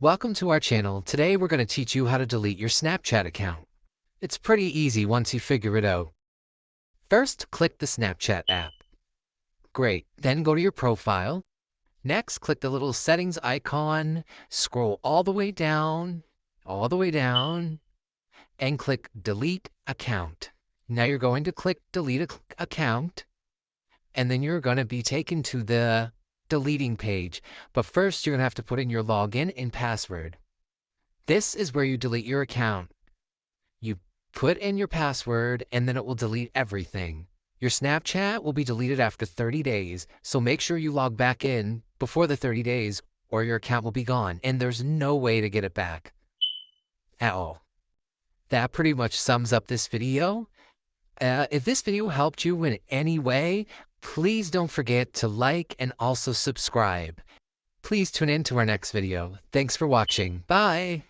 Welcome to our channel. Today we're going to teach you how to delete your Snapchat account. It's pretty easy once you figure it out. First, click the Snapchat app. Great. Then go to your profile. Next, click the little settings icon, scroll all the way down, and click delete account. Now you're going to click delete account, and then you're going to be taken to the deleting page. But first, you're going to have to put in your login and password. This is where you delete your account. You put in your password, and then it will delete everything. Your Snapchat will be deleted after 30 days, so make sure you log back in before the 30 days, or your account will be gone, and there's no way to get it back at all. That pretty much sums up this video. If this video helped you in any way, please don't forget to like and also subscribe. Please tune in to our next video. Thanks for watching. Bye!